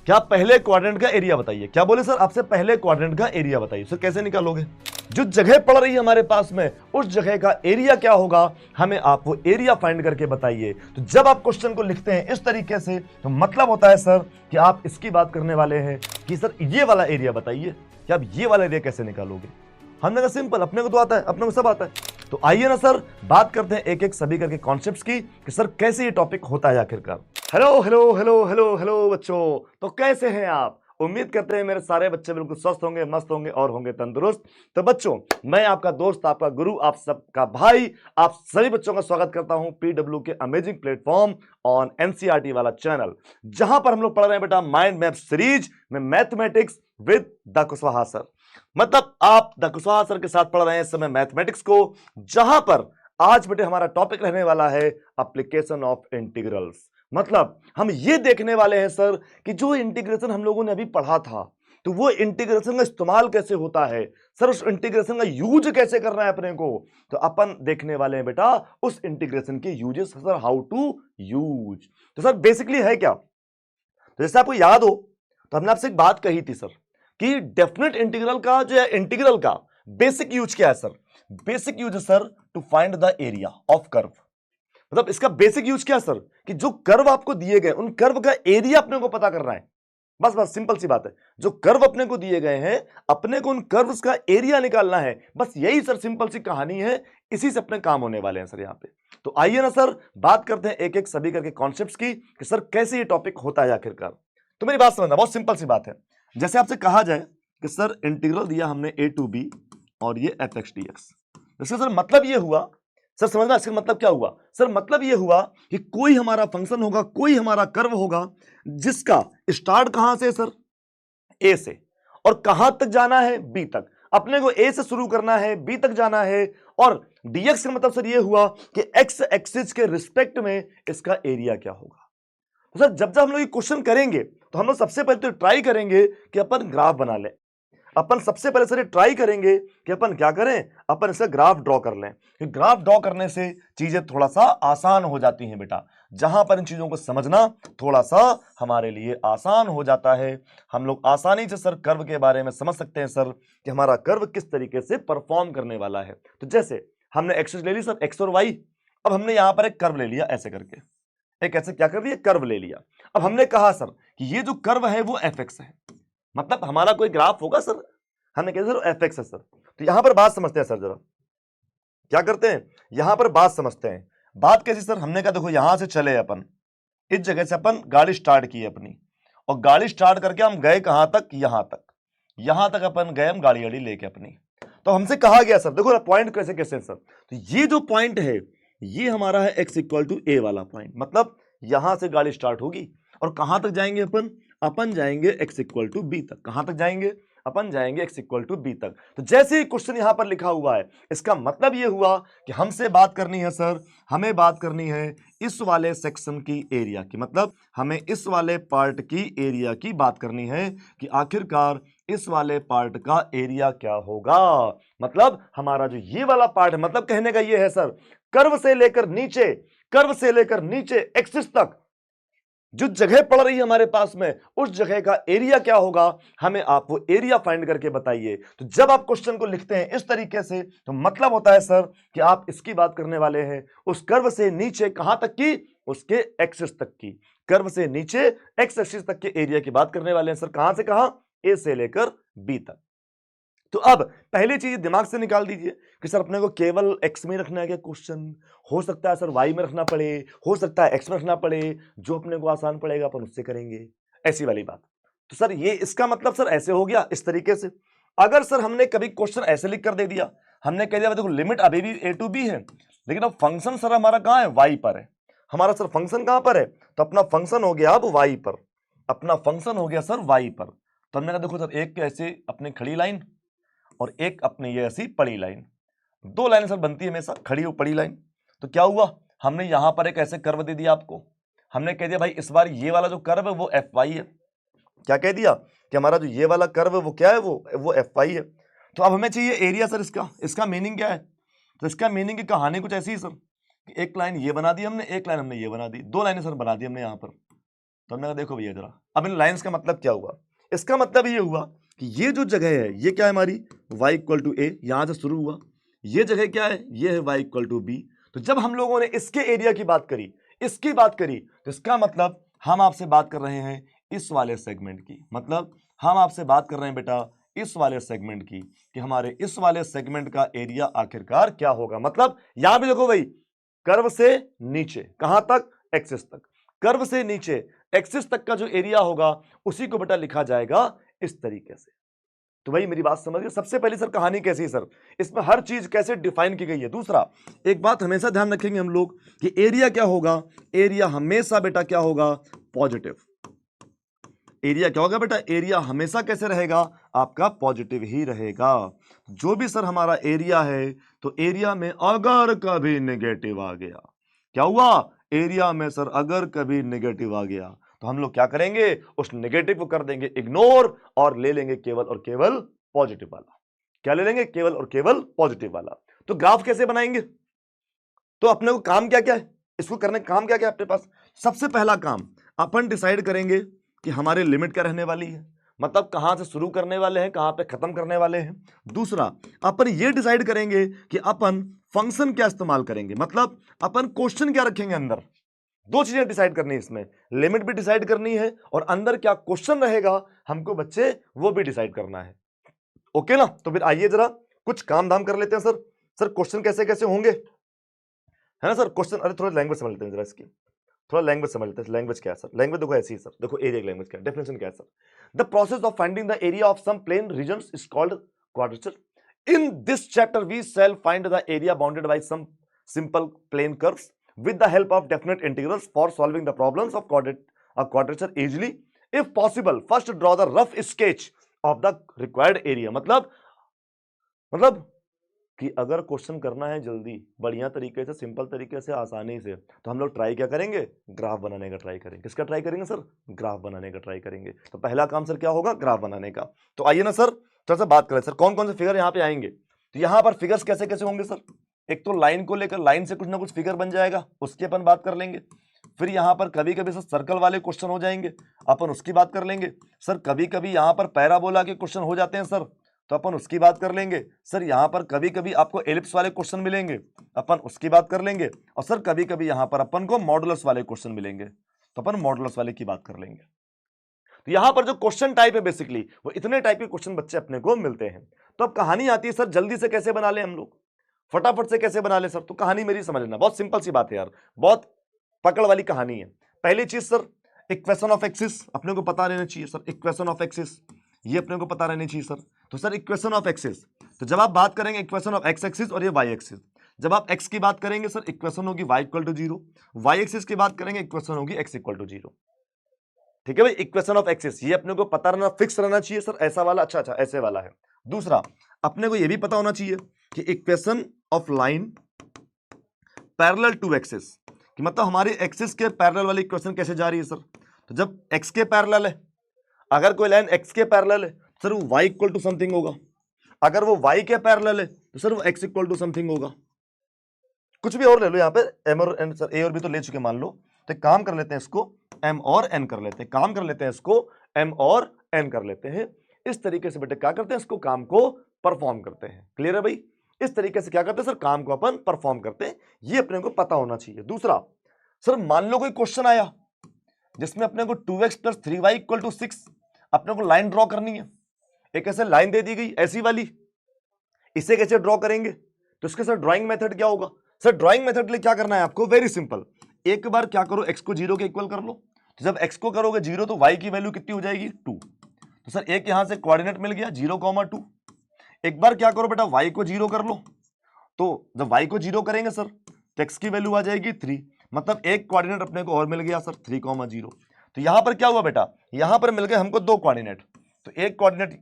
क्या पहले क्वाड्रेंट का एरिया बताइए। क्या बोले सर आपसे, पहले क्वाड्रेंट का एरिया बताइए। सर कैसे निकालोगे, जो जगह पड़ रही है हमारे पास में उस जगह का एरिया क्या होगा, हमें आप वो एरिया फाइंड करके बताइए। तो जब आप क्वेश्चन को लिखते हैं इस तरीके से तो मतलब होता है सर कि आप इसकी बात करने वाले हैं कि सर ये वाला एरिया बताइए कि आप ये वाला एरिया कैसे निकालोगे। हमने कहा सिंपल, अपने को तो आता है, अपने को सब आता है। तो आइए ना सर बात करते हैं एक एक सभी करके कॉन्सेप्ट्स की कि सर कैसे ये टॉपिक होता है आखिरकार। Hello hello hello hello hello बच्चों, तो कैसे हैं आप। उम्मीद करते हैं मेरे सारे बच्चे बिल्कुल स्वस्थ होंगे, मस्त होंगे और होंगे तंदुरुस्त। तो बच्चों, मैं आपका दोस्त, आपका गुरु, आप सबका भाई, आप सभी बच्चों का स्वागत करता हूं पीडब्ल्यू के अमेजिंग प्लेटफॉर्म ऑन एनसीईआरटी वाला चैनल, जहां पर हम लोग पढ़ रहे हैं बेटा माइंड मैप सीरीज में mathematics with the Kushwaha sir. मतलब आप द कुशवाहा सर के साथ पढ़ रहे हैं इस समय मैथमेटिक्स को, जहां पर आज बेटे हमारा टॉपिक रहने वाला है एप्लीकेशन ऑफ इंटीग्रल्स। मतलब हम ये देखने वाले हैं सर कि जो इंटीग्रेशन हम लोगों ने अभी पढ़ा था, तो वो इंटीग्रेशन का इस्तेमाल कैसे होता है सर, उस इंटीग्रेशन का यूज कैसे करना है अपने को, तो अपन देखने वाले हैं बेटा उस इंटीग्रेशन के uses sir, how to use. तो सर बेसिकली है क्या, तो जैसे आपको याद हो तो हमने आपसे एक बात कही थी सर कि डेफिनेट इंटीग्रल का जो है, इंटीग्रल का बेसिक यूज क्या है सर, बेसिक यूज है sir to find the area of curve. मतलब इसका बेसिक यूज क्या है सर कि जो कर्व आपको दिए गए उन कर्व का एरिया अपने को पता करना है। बस बस सिंपल सी बात है, जो कर्व अपने को दिए गए हैं अपने को उन कर्व्स का एरिया निकालना है। बस यही सर सिंपल सी कहानी है, इसी से अपने काम होने वाले हैं सर यहाँ पे। तो आइए ना सर बात करते हैं एक एक सभी करके कॉन्सेप्ट्स की कि सर कैसे ये टॉपिक होता है आखिरकार। तो मेरी बात समझना, बहुत सिंपल सी बात है। जैसे आपसे कहा जाए कि सर इंटीग्रल दिया हमने a to b और ये fx dx, इसका सर मतलब ये हुआ, सर समझना इसका मतलब क्या हुआ, सर मतलब ये हुआ कि कोई हमारा फंक्शन होगा, कोई हमारा कर्व होगा जिसका स्टार्ट कहां से सर, ए से, और कहां तक जाना है बी तक। अपने को ए से शुरू करना है, बी तक जाना है, और dx का मतलब सर ये हुआ कि x एक्सिस के रिस्पेक्ट में इसका एरिया क्या होगा। तो सर जब जब हम लोग ये क्वेश्चन करेंगे तो हम लोग सबसे पहले तो ट्राई करेंगे कि अपन ग्राफ बना लें। अपन सबसे पहले सर ट्राई करेंगे कि अपन क्या करें, अपन इसका ग्राफ ड्रॉ कर लें। ग्राफ ड्रॉ करने से चीजें थोड़ा सा आसान हो जाती हैं बेटा, जहां पर इन चीजों को समझना थोड़ा सा हमारे लिए आसान हो जाता है। हम लोग आसानी से सर कर्व के बारे में समझ सकते हैं सर कि हमारा कर्व किस तरीके से परफॉर्म करने वाला है। तो जैसे हमने एक्सिस ले ली सर, एक्स और वाई। अब हमने यहां पर एक कर्व ले लिया ऐसे करके, एक ऐसे क्या कर लिया, कर्व ले लिया। अब हमने कहा सर कि ये जो कर्व है वो एफ एक्स है, मतलब हमारा कोई ग्राफ होगा सर, हमने कहा सर एफ एक्स है सर। तो यहां पर बात समझते हैं सर, जरा क्या करते हैं यहां पर बात समझते हैं। बात कैसी सर, हमने कहा देखो यहां से चले अपन, इस जगह से अपन गाड़ी स्टार्ट की अपनी, और गाड़ी स्टार्ट करके हम गए कहां तक, यहां तक अपन गए हम गाड़ी गाड़ी लेके अपनी। तो हमसे कहा गया सर देखो ना पॉइंट कैसे कैसे सर, तो ये जो पॉइंट है ये हमारा है x इक्वल टू ए वाला पॉइंट, मतलब यहां से गाड़ी स्टार्ट होगी और कहां तक जाएंगे अपन, अपन जाएंगे x इक्वल टू बी तक। कहां तक जाएंगे, अपन जाएंगे x इक्वल टू बी तक। तो जैसे ही क्वेश्चन यहां पर लिखा हुआ है, इसका मतलब ये हुआ कि हमसे बात करनी है सर, हमें बात करनी है इस वाले सेक्शन की एरिया की, मतलब हमें इस वाले पार्ट की एरिया की बात करनी है कि आखिरकार इस वाले पार्ट का एरिया क्या होगा। मतलब हमारा जो ये वाला पार्ट है, मतलब कहने का ये है सर कर्व से लेकर नीचे, कर्व से लेकर नीचे एक्सिस तक जो जगह पड़ रही है हमारे पास में उस जगह का एरिया क्या होगा, हमें आप वो एरिया फाइंड करके बताइए। तो जब आप क्वेश्चन को लिखते हैं इस तरीके से तो मतलब होता है सर कि आप इसकी बात करने वाले हैं उस कर्व से नीचे कहां तक की, उसके एक्सिस तक की, कर्व से नीचे एक्स एक्सिस तक के एरिया की बात करने वाले हैं सर। कहां से कहां, ए से लेकर बी तक। तो अब पहली चीज दिमाग से निकाल दीजिए कि सर अपने को केवल एक्स में रखना है क्या क्वेश्चन, हो सकता है सर वाई में रखना पड़े, हो सकता है एक्स में रखना पड़े, जो अपने को आसान पड़ेगा अपन उससे करेंगे, ऐसी वाली बात। तो सर ये इसका मतलब सर ऐसे हो गया इस तरीके से। अगर सर हमने कभी क्वेश्चन ऐसे लिख कर दे दिया, हमने कह दिया देखो लिमिट अभी भी ए टू बी है, लेकिन अब फंक्शन सर हमारा कहां है, वाई पर है। हमारा सर फंक्शन कहां पर है, तो अपना फंक्शन हो गया अब वाई पर, अपना फंक्शन हो गया सर वाई पर। तो हमने कहा देखो सर एक ऐसे अपनी खड़ी लाइन और एक अपनी ये ऐसी पड़ी लाइन, दो लाइनें सर बनती है हमेशा, खड़ी और पड़ी लाइन। तो क्या हुआ, हमने यहां पर एक ऐसे कर्व दे दिया आपको, हमने कह दिया भाई इस बार ये वाला जो कर्व है वो एफ वाई है। क्या कह दिया कि हमारा जो ये वाला कर्व है वो क्या है, वो एफ वाई है। तो अब हमें चाहिए एरिया सर, इसका मीनिंग क्या है, तो इसका मीनिंग की कहानी कुछ ऐसी है सर कि एक लाइन ये बना दी हमने, एक लाइन हमने ये बना दी, दो लाइनें सर बना दी हमने यहां पर। तो हमने कहा देखो भैया जरा, अब इन लाइंस का मतलब क्या हुआ, इसका मतलब ये हुआ कि ये जो जगह है ये क्या है हमारी y इक्वल टू ए, यहां से शुरू हुआ, ये जगह क्या है, ये है y इक्वल टू बी। तो जब हम लोगों ने इसके एरिया की बात करी, इसकी बात करी, तो इसका मतलब हम आपसे बात कर रहे हैं इस वाले सेगमेंट की, मतलब हम आपसे बात कर रहे हैं बेटा इस वाले सेगमेंट की, कि हमारे इस वाले सेगमेंट का एरिया आखिरकार क्या होगा। मतलब यहां पे देखो भाई, कर्व से नीचे कहां तक, एक्सिस तक, कर्व से नीचे एक्सिस तक का जो एरिया होगा उसी को बेटा लिखा जाएगा इस तरीके से। तो भाई मेरी बात समझिए, सबसे पहले सर कहानी कैसी है सर, इसमें हर चीज कैसे डिफाइन की गई है। दूसरा एक बात हमेशा ध्यान रखेंगे हम लोग कि एरिया क्या होगा, एरिया हमेशा बेटा क्या होगा, पॉजिटिव। एरिया क्या होगा बेटा, एरिया हमेशा कैसे रहेगा, आपका पॉजिटिव ही रहेगा। जो भी सर हमारा एरिया है, तो एरिया में अगर कभी नेगेटिव आ गया, क्या हुआ, एरिया में सर अगर कभी नेगेटिव आ गया तो हम लोग क्या करेंगे, उस नेगेटिव को कर देंगे इग्नोर और ले लेंगे केवल और केवल पॉजिटिव वाला। क्या ले लेंगे, केवल और केवल पॉजिटिव वाला। तो ग्राफ कैसे बनाएंगे, तो अपने को काम क्या क्या है, इसको करने का काम क्या क्या है अपने पास। सबसे पहला काम अपन डिसाइड करेंगे कि हमारे लिमिट क्या रहने वाली है, मतलब कहां से शुरू करने वाले हैं, कहां पे खत्म करने वाले हैं। दूसरा अपन ये डिसाइड करेंगे कि अपन फंक्शन क्या इस्तेमाल करेंगे, मतलब अपन क्वेश्चन क्या रखेंगे अंदर। दो चीजें डिसाइड करनी है इसमें, लिमिट भी डिसाइड करनी है और अंदर क्या क्वेश्चन रहेगा हमको बच्चे वो भी डिसाइड करना है। ओके ना, तो फिर आइए जरा कुछ काम धाम कर लेते हैं सर। सर क्वेश्चन कैसे कैसे होंगे, है ना सर क्वेश्चन। अरे थोड़ा लैंग्वेज समझ लेते हैं जरा इसकी, थोड़ा लैंग्वेज समझ लेते हैं। लैंग्वेज क्या है सर, लैंग्वेज देखो ऐसी है सर, देखो एरिया की लैंग्वेज क्या है, डेफिनेशन क्या है sir. The process of finding the area of some plane regions is called quadrature. In this chapter we shall find the area bounded by some simple plane curves with the help of definite integrals for solving the problems of quadrature easily. If possible, first draw the rough sketch of the required area. मतलब कि अगर question करना है जल्दी, बढ़िया तरीके से, simple तरीके से, आसानी से, तो हम लोग ट्राई क्या करेंगे, ग्राफ बनाने का ट्राई करेंगे। किसका ट्राई करेंगे सर, ग्राफ बनाने का ट्राई करेंगे। तो पहला काम सर क्या होगा, ग्राफ बनाने का। तो आइए ना सर थोड़ा सा बात करें सर, कौन कौन से फिगर यहाँ पे आएंगे। तो यहाँ पर फिगर्स कैसे कैसे होंगे सर, एक तो लाइन को लेकर, लाइन से कुछ ना कुछ फिगर बन जाएगा, उसकी अपन बात कर लेंगे। फिर यहाँ पर कभी कभी सर सर्कल वाले क्वेश्चन हो जाएंगे, अपन उसकी बात कर लेंगे। सर कभी कभी यहाँ पर पैराबोला के क्वेश्चन हो जाते हैं सर, तो अपन उसकी बात कर लेंगे। सर यहाँ पर कभी कभी आपको एलिप्स वाले क्वेश्चन मिलेंगे, अपन उसकी बात कर लेंगे। और सर कभी कभी यहाँ पर अपन को मॉडुलस वाले क्वेश्चन मिलेंगे, तो अपन मॉडुलस वाले की बात कर लेंगे। तो यहाँ पर जो क्वेश्चन टाइप है बेसिकली वो इतने टाइप के क्वेश्चन बच्चे अपने को मिलते हैं। तो अब कहानी आती है सर, जल्दी से कैसे बना ले हम लोग, फटाफट से कैसे बना ले सर। तो कहानी मेरी समझ लेना, बहुत सिंपल सी बात है यार, बहुत पकड़ वाली कहानी है। पहली चीज सर, इक्वेशन ऑफ एक्सिस अपने को पता रहना चाहिए सर, इक्वेशन ऑफ एक्सिस ये अपने को पता रहनी चाहिए सर। तो सर इक्वेशन ऑफ एक्सिस, तो जब आप बात करेंगे इक्वेशन ऑफ एक्स एक्सिस और ये वाई एक्सिस, जब आप एक्स की बात करेंगे सर इक्वेशन होगी y equal to 0, y axis की बात करेंगे इक्वेशन होगी x इक्वल टू 0। ठीक है भाई, इक्वेशन ऑफ एक्सिस ये अपने को पता रहना, फिक्स रहना चाहिए सर, ऐसा वाला, अच्छा अच्छा ऐसे वाला है। दूसरा अपने को ये भी पता होना चाहिए कि equation of line parallel to axis, कि मतलब हमारी एक्सिस के पैरेलल वाली इक्वेशन कैसे जा रही है सर। तो जब x के पैरेलल है, अगर कोई लाइन x के पैरेलल है सर वो y इक्वल टू समथिंग होगा, अगर वो y के पैरेलल है तो सर वो x इक्वल टू समथिंग होगा। कुछ भी और ले लो यहाँ पे, m और n, सर a और b तो ले चुके मान लो, तो एक काम कर लेते हैं इसको m और n कर लेते हैं, काम कर लेते हैं इसको m और n कर लेते हैं। इस तरीके से बेटे क्या करते हैं, इसको काम को परफॉर्म करते हैं। क्लियर है भाई, इस तरीके से क्या करते हैं सर, काम को अपन परफॉर्म करते हैं, ये अपने को पता होना चाहिए। दूसरा सर मान लो कोई क्वेश्चन आया जिसमें अपने को 2x plus 3y equal to 6 अपने को लाइन ड्रॉ करनी है, एक ऐसे लाइन दे दी गई ऐसी वाली, इसे कैसे ड्रॉ करेंगे। तो इसके सर ड्राइंग मेथड क्या होगा, सर ड्राइंग मेथड के लिए क्या करना है आपको, वेरी सिंपल, एक बार क्या करो x को 0 के इक्वल कर लो। तो जब x को करोगे 0 तो y की वैल्यू कितनी हो जाएगी 2। तो सर एक यहां से कोऑर्डिनेट मिल गया 0,2। एक बार क्या करो बेटा y को 0 कर लो, तो जब y को 0 करेंगे सर तो x की वैल्यू आ जाएगी 3, मतलब एक कोऑर्डिनेट अपने को और मिल गया सर 3,0। तो यहां पर क्या हुआ बेटा, यहां पर मिल गए हमको दो कोऑर्डिनेट, तो एक कोऑर्डिनेट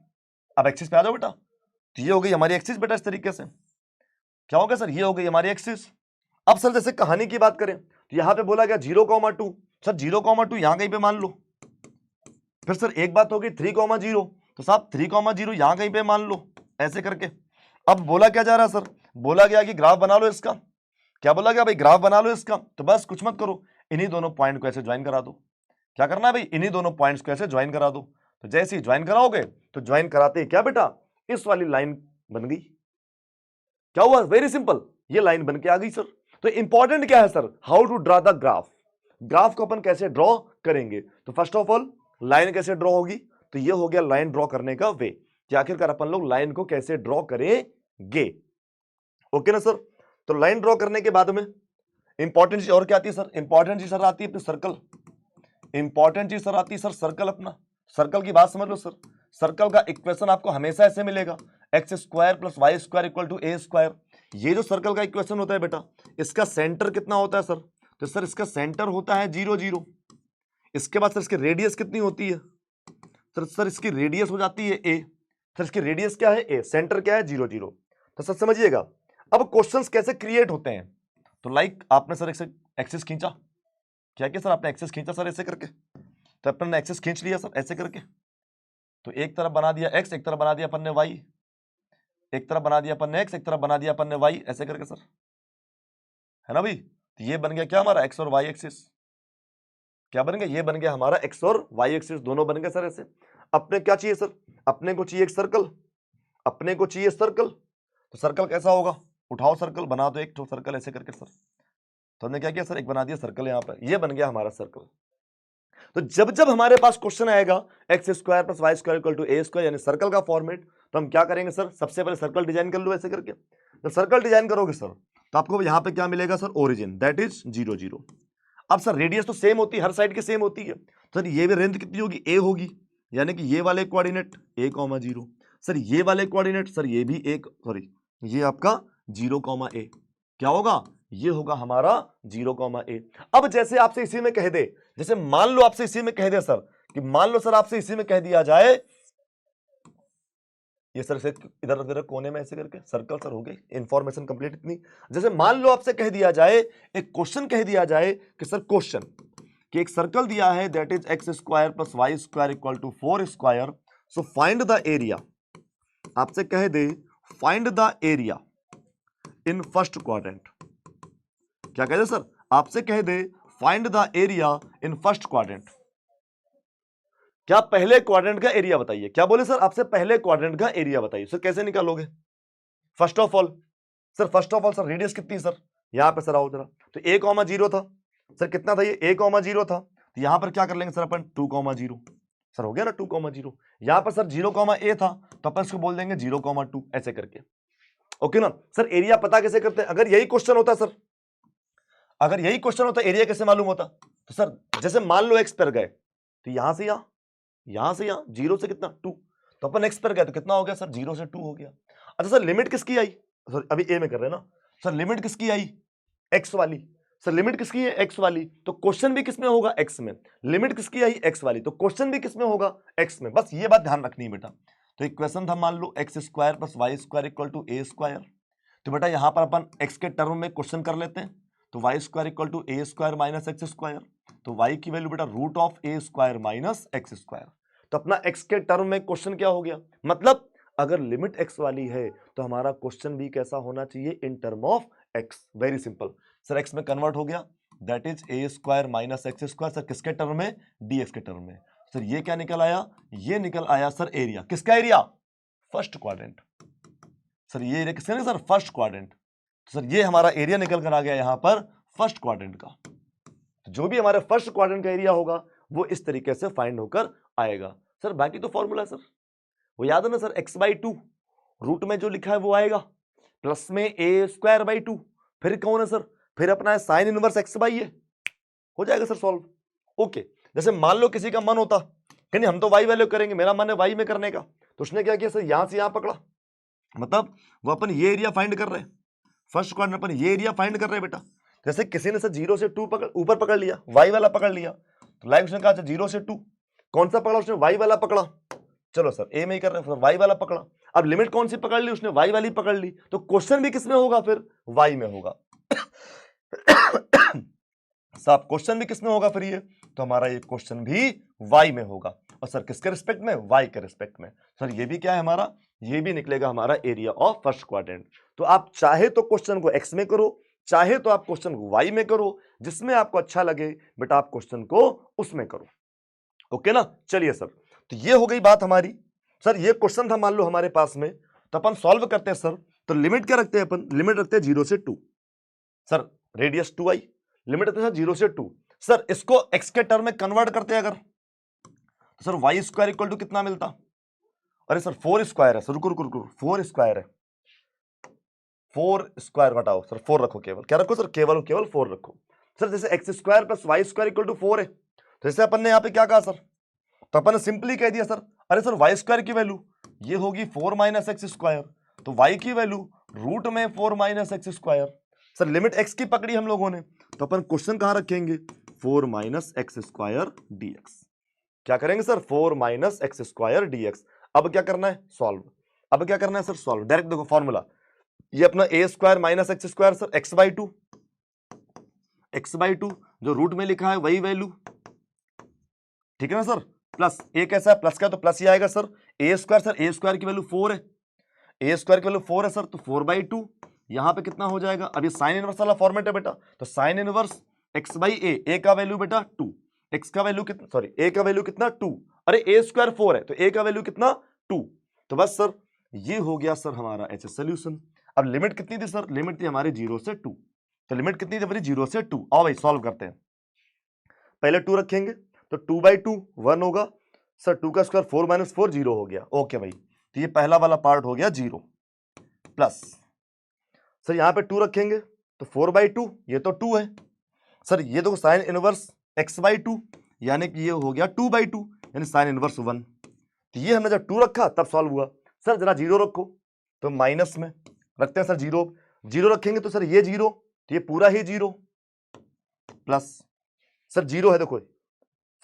अब एक्सिस पे आ जाओ बेटा, तो ये हो गई हमारी एक्सिस बेटा। इस तरीके से क्या हो गया सर, ये हो गई हमारी एक्सिस। अब सर जैसे कहानी की बात करें तो यहां पे बोला गया 0,2, सर 0,2 यहां कहीं पे मान लो। फिर सर एक बात होगी 3,0, तो साहब 3,0 यहां कहीं पे मान लो, ऐसे करके। अब बोला क्या जा रहा है सर, बोला गया कि ग्राफ बना लो इसका। क्या बोला गया भाई, ग्राफ बना लो इसका। तो बस कुछ मत करो, इन्हीं दोनों पॉइंट को ऐसे ज्वाइन करा दो, क्या करना है भाई, इन्हीं दोनों पॉइंट्स को ऐसे ज्वाइन करा दो। तो जैसे ही ज्वाइन कराओगे तो ज्वाइन कराते ही क्या बेटा, इस वाली लाइन बन गई। क्या हुआ, वेरी सिंपल, ये लाइन बन के आ गई सर। तो इंपॉर्टेंट क्या है sir, how to draw the graph. Graph को अपन कैसे ड्रॉ करेंगे, तो फर्स्ट ऑफ ऑल लाइन कैसे ड्रॉ होगी, तो ये हो गया लाइन ड्रॉ करने का वे, कि आखिरकार अपन लोग लाइन को कैसे ड्रॉ करेंगे। ओके ना सर। तो लाइन ड्रॉ करने के बाद में इंपॉर्टेंट चीज और क्या आती है सर, इंपॉर्टेंट चीज सर आती है अपनी सर्कल। इंपॉर्टेंट चीज सर आती है सर सर्कल। अपना सर्कल की बात समझ लो सर। सर्कल का इक्वेशन आपको हमेशा ऐसे मिलेगा, x square plus y square equal to a square. ये जो सर्कल का इक्वेशन होता है बेटा, इसका सेंटर कितना होता है सर, तो सर इसका सेंटर होता है 0 0। इसके बाद सर इसकी रेडियस कितनी होती है, सर इसकी रेडियस हो जाती है ए। सर इसकी रेडियस क्या है ए, सेंटर क्या है 0 0। तो सर समझिएगा अब क्वेश्चंस कैसे क्रिएट होते हैं। तो लाइक आपने सर एक्सिस खींचा, क्या किया सर, आपने एक्सिस खींचा सर ऐसे करके, तो अपन ने एक्सिस खींच लिया सर ऐसे करके। तो एक तरफ बना दिया एक्स, एक तरफ बना दिया अपन ने वाई, एक तरफ बना दिया अपन ने एक्स, एक तरफ बना दिया अपन ने वाई, ऐसे करके सर, है ना भाई। तो ये बन गया क्या हमारा एक्स और वाई एक्सिस। क्या बन गया, ये बन गया हमारा एक्स और वाई एक्सिस, दोनों बन गए सर ऐसे। अपने क्या चाहिए सर, अपने को चाहिए एक सर्कल, अपने को चाहिए सर्कल। तो सर्कल कैसा होगा, उठाओ सर्कल बना दो एक तो सर्कल ऐसे करके सर। तो हमने क्या किया सर, एक बना दिया सर्कल यहाँ पर, ये बन गया हमारा सर्कल। तो जब जब हमारे पास क्वेश्चन आएगा x square plus y square equal to a square यानी सर्कल का फॉर्मेट, तो हम क्या करेंगे सर, सबसे पहले सर्कल डिजाइन कर लो ऐसे करके। जब सर्कल डिजाइन करोगे सर तो आपको यहां पे क्या मिलेगा सर, ओरिजिन दैट इज 0 0। अब सर रेडियस तो सेम होती है, हर साइड की सेम होती है। तो सर ये भी रेंज कितनी होगी, ए होगी, यानी कि ये वाले कोऑर्डिनेट a, 0। सर ये वाले कोऑर्डिनेट सर ये भी एक, सॉरी ये आपका 0, a। क्या होगा, ये होगा हमारा 0, a। अब जैसे आपसे इसी में कह दे, जैसे मान लो आपसे इसी में कह दे सर, कि मान लो सर आपसे इसी में कह दिया जाए, ये सर से इधर उधर कोने में ऐसे करके सर्कल सर हो गई, इंफॉर्मेशन कंप्लीट इतनी। जैसे मान लो आपसे कह दिया जाए, एक क्वेश्चन कह दिया जाए कि सर क्वेश्चन कि एक सर्कल दिया है that is x square plus y square equal to 4 square, so find the area. आपसे कह दे find the area in first quadrant. क्या कहते सर, आपसे कह दे find the area in first quadrant. क्या पहले क्वाड्रेंट का एरिया बताइए, क्या बोले सर, आपसे पहले क्वाड्रेंट का एरिया बताइए। सर कैसे निकालोगे, first of all sir radius कितनी सर, यहां पे सर आओ जरा, तो a, 0 था सर, कितना था ये a, 0 था। तो यहां पर क्या कर लेंगे सर अपन 2, 0 सर, हो गया ना 2, 0। यहां पर सर 0, a था तो अपन इसको बोल देंगे 0, 2 ऐसे करके। ओके ना सर। एरिया पता कैसे करते हैं, अगर यही क्वेश्चन होता सर, अगर यही क्वेश्चन होता एरिया कैसे मालूम होता, तो सर जैसे मान लो एक्स पर गए तो यहां से यहां से यहां 0 से कितना 2, तो अपन एक्स पर गए तो कितना हो गया सर 0 से 2 हो गया। अच्छा सर लिमिट किसकी आई, सर अभी ए में कर रहे हैं ना सर, लिमिट किसकी आई एक्स वाली, सर लिमिट किसकी है एक्स वाली, तो क्वेश्चन भी किसमें होगा एक्स में। लिमिट किसकी आई एक्स वाली, तो क्वेश्चन भी किसमें होगा एक्स में। बस ये बात ध्यान रखनी है बेटा। तो इक्वेशन था मान लो x square plus y square equal to a square, तो बेटा यहां पर अपन एक्स के टर्म में क्वेश्चन कर लेते हैं, तो y square equal to a square minus x square, तो वाई की वैल्यू बेटा root of a square minus x square. तो अपना एक्स के टर्म में क्वेश्चन क्या हो गया, मतलब अगर लिमिट एक्स वाली है तो हमारा क्वेश्चन भी कैसा होना चाहिए, इन term of x. Very simple sir, x में कन्वर्ट हो गया that is a square minus x square, sir किसके टर्म में, डी एक्स के टर्म में। सर ये क्या निकल आया, ये निकल आया सर एरिया, किसका एरिया, फर्स्ट क्वाड्रेंट। सर ये एरिया किसका, सर फर्स्ट क्वाड्रेंट। सर ये हमारा एरिया निकल कर आ गया यहां पर फर्स्ट क्वाड्रेंट का। तो जो भी हमारे फर्स्ट क्वाड्रेंट का एरिया होगा वो इस तरीके से फाइंड होकर आएगा। सर बाकी तो फॉर्मूला सर वो याद है ना सर, x/2 रूट में जो लिखा है वो आएगा, प्लस में a स्क्वायर बाई 2, फिर कौन है सर, फिर अपना है साइन इनवर्स x बाई ए, हो जाएगा सर सॉल्व। ओके, जैसे मान लो किसी का मन होता कि नहीं हम तो y वैल्यू करेंगे, मेरा मन है y में करने का, तो उसने क्या किया सर, यहां से यहां पकड़ा, मतलब वो अपन ये एरिया फाइंड कर रहे हैं, फर्स्ट क्वाड्रेंट अपन ये एरिया फाइंड कर रहे हैं बेटा। जैसे किसी ने सर 0 से 2 पकड़ ऊपर पकड़ लिया, y वाला पकड़ लिया, तो लाइक उसने कहा 0 से 2 कौन सा पकड़ा उसने, y वाला पकड़ा। चलो सर ए में ही कर रहे हैं, y वाला पकड़ा। अब लिमिट कौन सी पकड़ ली उसने, y वाली पकड़ ली, तो क्वेश्चन भी किसमें होगा फिर, y में होगा। साहब क्वेश्चन भी किसमें होगा फिर ये, तो हमारा ये क्वेश्चन भी y में होगा। और सर किसके रिस्पेक्ट में, y के रिस्पेक्ट में। सर ये भी क्या है हमारा, ये भी निकलेगा हमारा एरिया ऑफ फर्स्ट क्वाड्रेंट। तो आप चाहे तो क्वेश्चन को x में करो, चाहे तो आप क्वेश्चन को y में करो, जिसमें आपको अच्छा लगे बेटा आप क्वेश्चन को उसमें करो। ओके ना, चलिए सर, तो ये हो गई बात हमारी। सर ये क्वेश्चन था मान लो हमारे पास में, तो अपन सॉल्व करते हैं सर। तो लिमिट क्या रखते हैं अपन, लिमिट रखते हैं 0 से 2। सर रेडियस 2i, लिमिट रखते हैं 0 से 2। सर इसको x के टर्म में कन्वर्ट करते हैं अगर, तो sir y square equal to कितना मिलता, अरे सर 4 स्क्वायर है सर, रुको रुको रुको, 4 स्क्वायर है, 4 स्क्वायर घटाओ सर, 4 रखो, केवल क्या रखो सर, केवल 4 रखो। सर जैसे x square plus y square equal to 4 है, तो जैसे अपन ने यहाँ पे क्या कहा सर, तो अपन ने सिंपली कह दिया सर, अरे सर वाई स्क्वायर की वैल्यू ये होगी 4 माइनस एक्स स्क्वायर, तो वाई की वैल्यू रूट में 4 minus x square. Sir limit x की पकड़ी हम लोगों ने, तो अपन क्वेश्चन कहां रखेंगे, 4 माइनस एक्स स्क्वायर डीएक्स। क्या करेंगे sir, 4 minus x square dx. अब क्या करना है, सॉल्व। अब क्या करना है सर, सॉल्व। डायरेक्ट देखो फॉर्मूला, ये अपना a square minus x square sir, x by two, जो रूट में लिखा है वही वैल्यू, ठीक है ना सर, प्लस ए कैसा है, प्लस का तो प्लस ही आएगा sir. A square sir, a square की वैल्यू 4 है, ए स्क्वायर की वैल्यू 4 है सर, तो 4/2 यहां पे कितना हो जाएगा, अब ये साइन इनवर्स वाला फॉर्मेट है बेटा, तो साइन इनवर्स एक्स बाई ए का वैल्यू बेटा 2, एक्स का वैल्यू कितना, सॉरी ए का वैल्यू कितना 2, अरे ए स्क्वायर 4 है तो ए का वैल्यू कितना 2, तो बस सर ये हो गया सर हमारा ऐसे सोल्यूशन। अब लिमिट कितनी थी सर, लिमिट थी हमारी 0 से 2, तो लिमिट कितनी थी हमारी 0 से 2। आओ भाई सॉल्व करते हैं, पहले 2 रखेंगे तो 2/2 1 होगा सर, 2 का स्क्वायर 4 माइनस 4 0 हो गया, ओके भाई, तो ये पहला वाला पार्ट हो गया 0, प्लस सर यहां पे 2 रखेंगे तो 4/2 ये तो 2 है सर, ये देखो साइन इनवर्स x/2 यानी कि ये हो गया 2/2 यानी साइन इनवर्स 1, तो ये हमने जब 2 रखा तब सॉल्व हुआ। सर जरा 0 रखो, तो माइनस में रखते हैं सर 0 रखेंगे तो सर ये 0, तो ये पूरा ही 0, प्लस सर 0 है देखो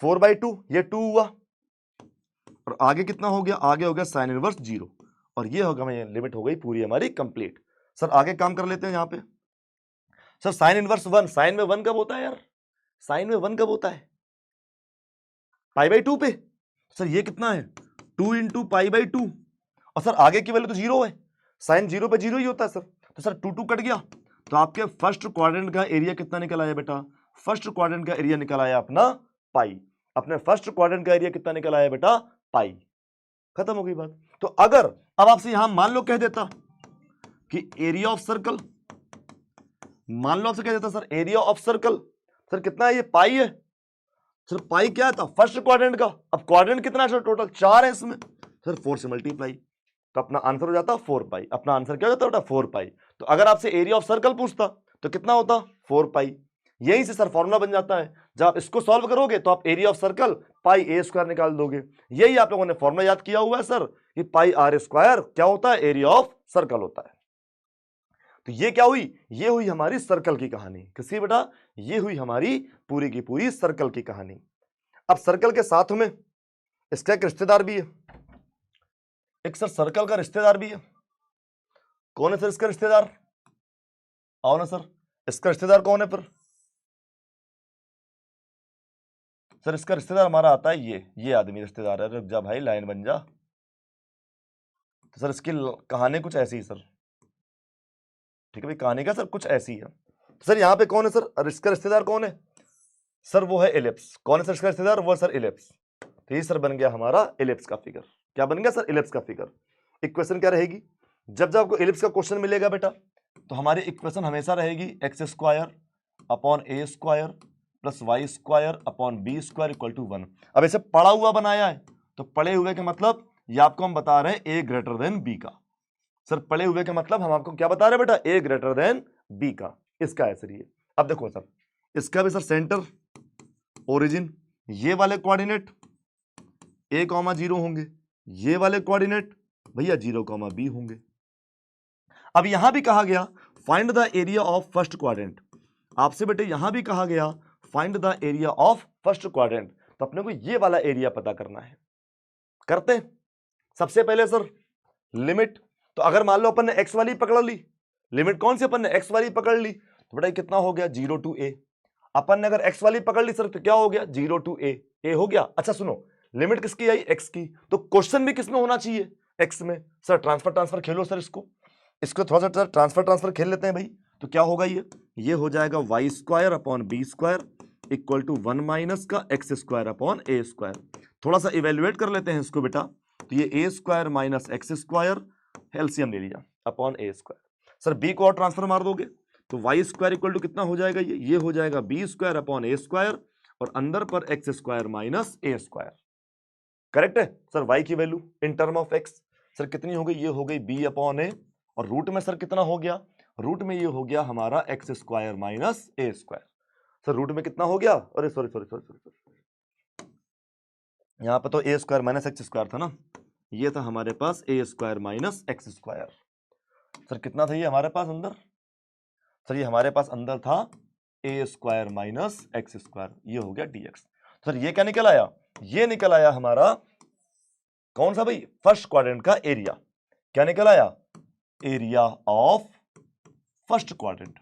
4/2 ये 2 हुआ, और आगे कितना हो गया, आगे हो गया साइन इनवर्स 0, और ये होगा मैं लिमिट हो गई पूरी हमारी कंप्लीट। सर आगे काम कर लेते हैं यहाँ पे, सर साइन इनवर्स 1, साइन में 1 कब होता है यार, साइन में 1 कब होता है, π/2 पे, सर ये कितना है 2 इंटू π/2, और सर आगे की वैल्यू तो 0 है, साइन 0 पे 0 ही होता है सर, तो सर 2 कट गया, तो आपके फर्स्ट क्वाड्रेंट का एरिया कितना निकल आया बेटा, फर्स्ट क्वाड्रेंट का एरिया निकल आया अपना पाई, अपने फर्स्ट क्वाड्रेंट का एरिया कितना निकल आया बेटा पाई, खत्म हो गई बात। तो अगर अब आपसे यहां मान लो कह देता कि एरिया ऑफ सर्कल, मान लो आपसे कह देता sir area of circle, sir कितना है ये पाई है सर, पाई क्या था फर्स्ट क्वाड्रेंट का, अब क्वाड्रेंट कितना है सर टोटल 4 है इसमें, सर 4 से मल्टीप्लाई, तो अपना आंसर हो जाता 4 पाई, अपना आंसर क्या होता बेटा 4 पाई। तो अगर आपसे एरिया ऑफ सर्कल पूछता तो कितना होता 4 पाई, यही से सर फॉर्मूला बन जाता है, जब आप इसको सॉल्व करोगे तो आप area of circle pi A square निकाल दोगे, यही आप लोगों ने फॉर्मूला याद किया हुआ है सर कि पाई आर स्क्वायर क्या होता है, एरिया ऑफ सर्कल होता है। तो ये क्या हुई, ये हुई हमारी सर्कल की कहानी, किसकी बेटा, ये हुई हमारी पूरी की पूरी सर्कल की कहानी। अब सर्कल के साथ में इसका एक रिश्तेदार भी है, एक सर सर्कल का रिश्तेदार भी है, कौन है सर इसका रिश्तेदार, आओ ना सर, इसका रिश्तेदार कौन है फिर, सर इसका रिश्तेदार हमारा आता है ये आदमी रिश्तेदार है, रुक जा भाई लाइन बन जा। तो सर इसकी कहानी कुछ ऐसी है सर, ठीक है भाई, कहानी का सर कुछ ऐसी है। तो सर यहाँ पे कौन है सर, इसका रिश्तेदार कौन है सर, वो है एलिप्स, कौन है सर इसका रिश्तेदार, वो सर एलिप्स, तो ये सर बन गया हमारा एलिप्स का फिगर, क्या बन गया सर एलिप्स का फिगर। इक्वेशन क्या रहेगी, जब जब आपको एलिप्स का क्वेश्चन मिलेगा बेटा तो हमारी इक्वेशन हमेशा रहेगी x square upon a square plus y square upon b square equal to 1। अब ऐसे पड़ा हुआ बनाया है, तो पड़े हुए के मतलब ये आपको हम बता रहे हैं ए ग्रेटर देन बी का, सर पड़े हुए के मतलब हम आपको क्या बता रहे हैं बेटा, ए ग्रेटर देन बी का, इसका है सर ये। अब देखो सर इसका भी सर सेंटर ओरिजिन ये वाले कोऑर्डिनेट a, 0 होंगे, ये वाले कोऑर्डिनेट भैया 0, b होंगे। अब यहां भी कहा गया find the area of first quadrant, आपसे बेटे यहां भी कहा गया find the area of first quadrant, तो अपने को ये वाला एरिया पता करना है, करते हैं। सबसे पहले सर लिमिट, तो अगर मान लो अपन ने x वाली पकड़ ली, लिमिट कौन सी अपन ने x वाली पकड़ ली, तो बेटा कितना हो गया 0 to a, अपन ने अगर x वाली पकड़ ली सर तो क्या हो गया 0 to a हो गया। अच्छा सुनो, लिमिट किसकी आई x की, तो क्वेश्चन भी किसमें होना चाहिए x में, सर ट्रांसफर खेलो सर, इसको थोड़ा सा ट्रांसफर खेल लेते हैं भाई, तो क्या होगा ये हो जाएगा y square upon b square equal to 1 minus का x square upon a square. थोड़ा सा इवेल्युएट कर लेते हैं इसको बेटा, तो ये a square minus x square, LCM ले लिया, upon a square. Sir b को और ट्रांसफर मार दोगे तो वाई स्क्वायर इक्वल टू कितना हो जाएगा, ये हो जाएगा B square upon a square, और अंदर पर एक्स स्क्वायर माइनस ए स्क्वायर। करेक्ट है सर। वाई की value in term of x sir कितनी हो गई, ये हो गई बी अपॉन ए, और रूट में सर कितना हो गया, रूट में ये हो गया हमारा एक्स स्क्वायर माइनस ए स्क्वायर। सर रूट में कितना हो गया, अरे सॉरी सॉरी सॉरी सॉरी, यहां पे तो a square minus x square था ना, ये था हमारे पास a square minus x square. Sir कितना था ये हमारे पास अंदर, सर ये हमारे पास अंदर था ए स्क्वायर माइनस एक्स स्क्वायर, ये हो गया डीएक्स। सर ये क्या निकल आया, ये निकल आया हमारा कौन सा भाई, फर्स्ट क्वाड्रेंट का एरिया। क्या निकल आया, area of first quadrant,